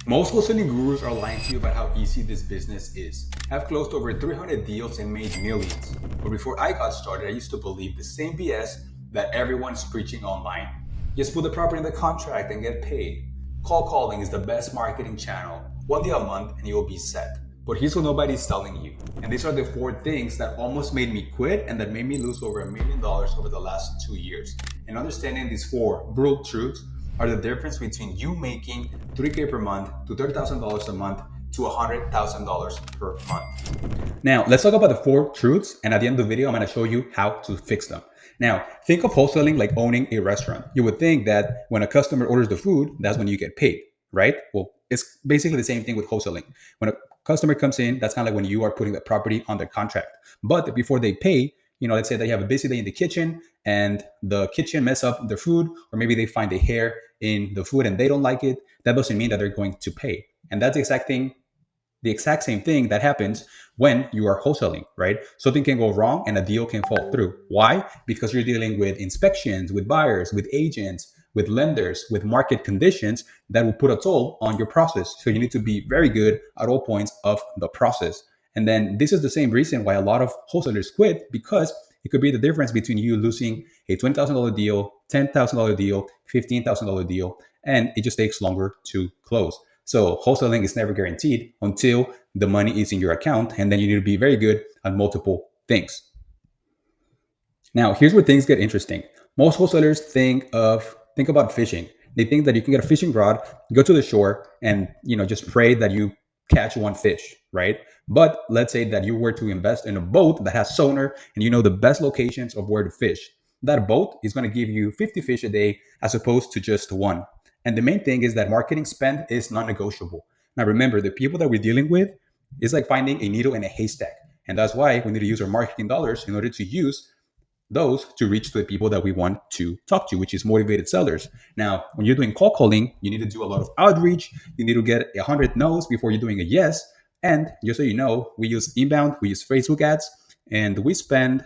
Most wholesaling gurus are lying to you about how easy this business is. I've closed over 300 deals and made millions. But before I got started, I used to believe the same BS that everyone's preaching online. Just put the property in the contract and get paid. Call calling is the best marketing channel. One deal a month and you'll be set. But here's what nobody's telling you. And these are the four things that almost made me quit and that made me lose over $1 million over the last 2 years. And understanding these four brutal truths are the difference between you making 3K per month to $30,000 a month to $100,000 per month. Now, let's talk about the four truths. And at the end of the video, I'm going to show you how to fix them. Now, think of wholesaling like owning a restaurant. You would think that when a customer orders the food, that's when you get paid, right? Well, it's basically the same thing with wholesaling. When a customer comes in, that's kind of like when you are putting the property under contract. But before they pay, let's say that you have a busy day in the kitchen and the kitchen mess up their food, or maybe they find a hair in the food and they don't like it. That doesn't mean that they're going to pay. And that's the exact same thing that happens when you are wholesaling, right? Something can go wrong and a deal can fall through. Why? Because you're dealing with inspections, with buyers, with agents, with lenders, with market conditions that will put a toll on your process. So you need to be very good at all points of the process. And then this is the same reason why a lot of wholesalers quit, because it could be the difference between you losing a $20,000 deal, $10,000 deal, $15,000 deal, and it just takes longer to close. So wholesaling is never guaranteed until the money is in your account, and then you need to be very good at multiple things. Now, here's where things get interesting. Most wholesalers think about fishing. They think that you can get a fishing rod, go to the shore, and just pray that you catch one fish, right? But let's say that you were to invest in a boat that has sonar and you know the best locations of where to fish. That boat is going to give you 50 fish a day as opposed to just one. And the main thing is that marketing spend is non-negotiable. Now remember, the people that we're dealing with is like finding a needle in a haystack. And that's why we need to use our marketing dollars in order to use those to reach to the people that we want to talk to, which is motivated sellers. Now, when you're doing call calling, you need to do a lot of outreach. You need to get 100 no's before you're doing a yes. And just so you know, we use inbound, we use Facebook ads, and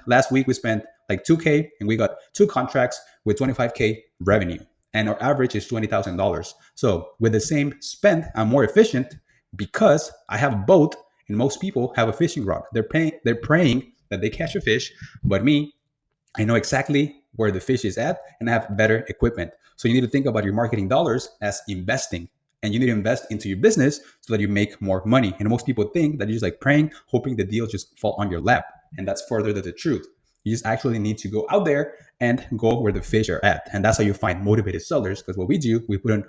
last week we spent like 2K and we got two contracts with 25K revenue. And our average is $20,000. So with the same spend, I'm more efficient because I have both, and most people have a fishing rod. They're praying that they catch a fish, but me, I know exactly where the fish is at and I have better equipment. So you need to think about your marketing dollars as investing, and you need to invest into your business so that you make more money. And most people think that you're just like praying, hoping the deals just fall on your lap. And that's further to the truth. You just actually need to go out there and go where the fish are at. And that's how you find motivated sellers. Because what we do, we put in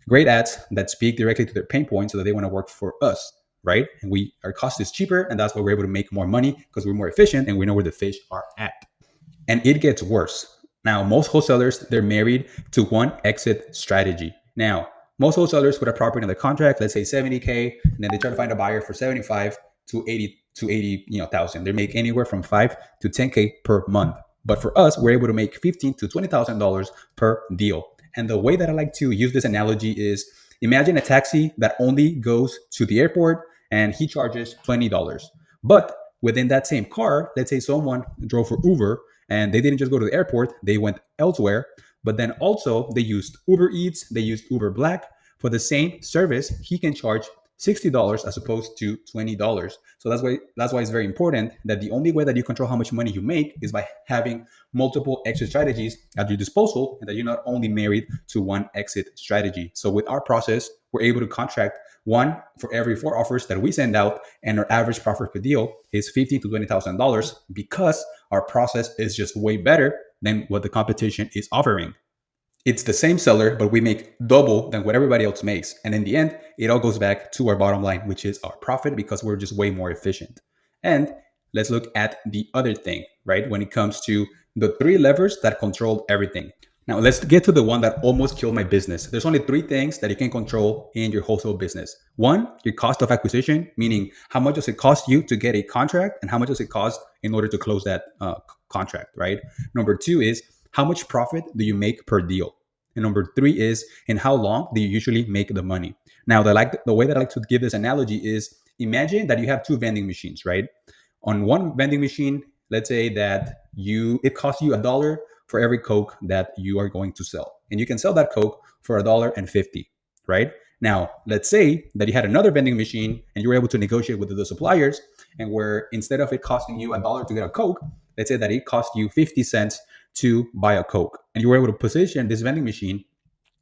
great ads that speak directly to their pain points so that they want to work for us, right? And our cost is cheaper, and that's why we're able to make more money because we're more efficient and we know where the fish are at. And it gets worse. Now, most wholesalers, they're married to one exit strategy. Now, most wholesalers put a property in the contract, let's say 70K, and then they try to find a buyer for 75 to 80 thousand. They make anywhere from 5 to 10K per month. But for us, we're able to make $15,000 to $20,000 per deal. And the way that I like to use this analogy is, imagine a taxi that only goes to the airport and he charges $20. But within that same car, let's say someone drove for Uber and they didn't just go to the airport, they went elsewhere. But then also they used Uber Eats, they used Uber Black. For the same service, he can charge $60 as opposed to $20. So that's why it's very important that the only way that you control how much money you make is by having multiple exit strategies at your disposal, and that you're not only married to one exit strategy. So with our process, we're able to contract one for every four offers that we send out, and our average profit per deal is $15,000 to $20,000 because our process is just way better than what the competition is offering. It's the same seller, but we make double than what everybody else makes. And in the end, it all goes back to our bottom line, which is our profit, because we're just way more efficient. And let's look at the other thing, right? When it comes to the three levers that control everything. Now, let's get to the one that almost killed my business. There's only three things that you can control in your wholesale business. One, your cost of acquisition, meaning how much does it cost you to get a contract and how much does it cost in order to close that contract, right? Number two is how much profit do you make per deal? And number three is in how long do you usually make the money? Now, the way that I like to give this analogy is, imagine that you have two vending machines, right? On one vending machine, let's say that it costs you $1 for every Coke that you are going to sell. And you can sell that Coke for $1.50, right? Now, let's say that you had another vending machine and you were able to negotiate with the suppliers, and where instead of it costing you $1 to get a Coke, let's say that it cost you 50 cents to buy a Coke. And you were able to position this vending machine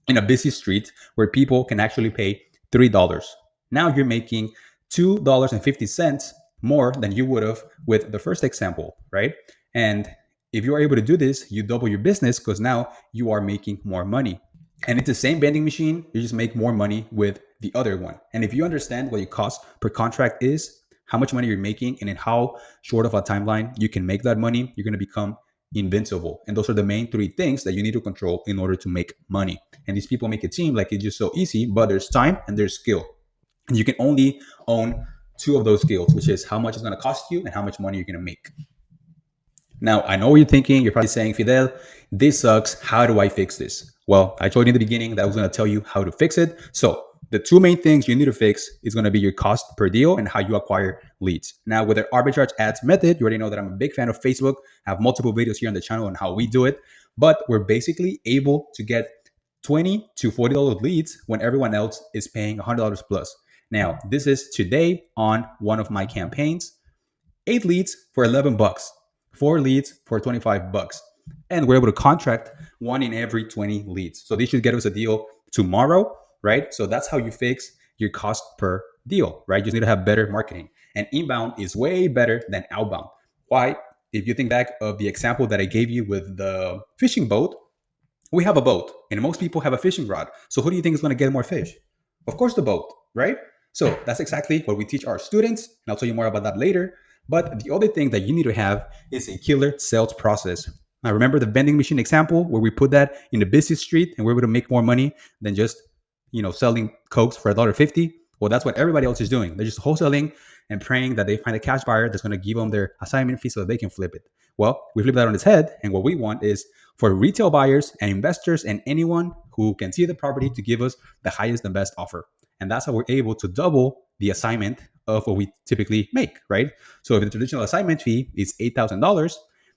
in a busy street where people can actually pay $3. Now you're making $2.50 more than you would have with the first example, right? And if you are able to do this, you double your business because now you are making more money. And it's the same vending machine, you just make more money with the other one. And if you understand what your cost per contract is, how much money you're making, and in how short of a timeline you can make that money, you're going to become invincible. And those are the main three things that you need to control in order to make money. And these people make it seem like it's just so easy, but there's time and there's skill. And you can only own two of those skills, which is how much it's going to cost you and how much money you're going to make. Now, I know what you're thinking. You're probably saying, Fidel, this sucks. How do I fix this? Well, I told you in the beginning that I was going to tell you how to fix it. So the two main things you need to fix is going to be your cost per deal and how you acquire leads. Now, with the arbitrage ads method, you already know that I'm a big fan of Facebook. I have multiple videos here on the channel on how we do it, but we're basically able to get $20 to $40 leads when everyone else is paying $100 plus. Now, this is today on one of my campaigns. 8 leads for 11 bucks, 4 leads for 25 bucks. And we're able to contract one in every 20 leads. So this should get us a deal tomorrow, right? So that's how you fix your cost per deal, right? You just need to have better marketing. And inbound is way better than outbound. Why? If you think back of the example that I gave you with the fishing boat, we have a boat and most people have a fishing rod. So who do you think is going to get more fish? Of course, the boat, right? So that's exactly what we teach our students. And I'll tell you more about that later. But the other thing that you need to have is a killer sales process. Now, remember the vending machine example where we put that in the busy street and we're able to make more money than just, selling Cokes for $1.50? Well, that's what everybody else is doing. They're just wholesaling and praying that they find a cash buyer that's going to give them their assignment fee so that they can flip it. Well, we flip that on its head. And what we want is for retail buyers and investors and anyone who can see the property to give us the highest and best offer. And that's how we're able to double the assignment of what we typically make, right? So if the traditional assignment fee is $8,000,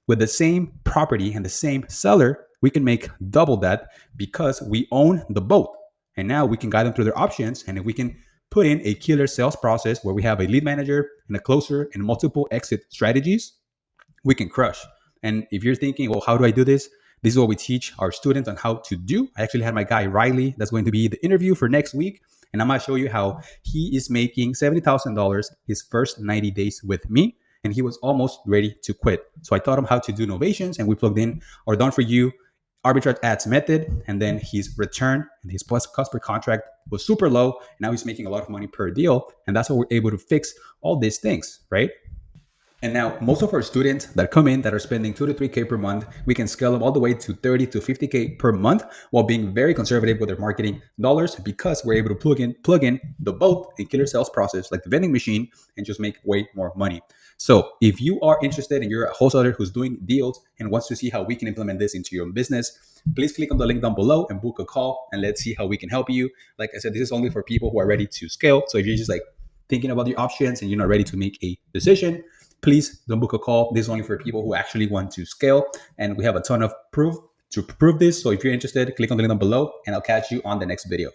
with the same property and the same seller, we can make double that because we own the boat. And now we can guide them through their options. And if we can put in a killer sales process where we have a lead manager and a closer and multiple exit strategies, we can crush. And if you're thinking, well, how do I do this? This is what we teach our students on how to do. I actually had my guy Riley that's going to be the interview for next week. And I'm going to show you how he is making $70,000 his first 90 days with me. And he was almost ready to quit. So I taught him how to do novations, and we plugged in our done for you arbitrage ads method. And then his return and his plus cost per contract was super low. And now he's making a lot of money per deal. And that's how we're able to fix all these things, right? And now most of our students that come in that are spending 2 to 3K per month, we can scale them all the way to 30 to 50K per month while being very conservative with their marketing dollars because we're able to plug in the boat and killer sales process like the vending machine and just make way more money. So if you are interested and you're a wholesaler who's doing deals and wants to see how we can implement this into your business, please click on the link down below and book a call and let's see how we can help you. Like I said, this is only for people who are ready to scale. So if you're just like thinking about your options and you're not ready to make a decision, please don't book a call. This is only for people who actually want to scale. And we have a ton of proof to prove this. So if you're interested, click on the link down below and I'll catch you on the next video.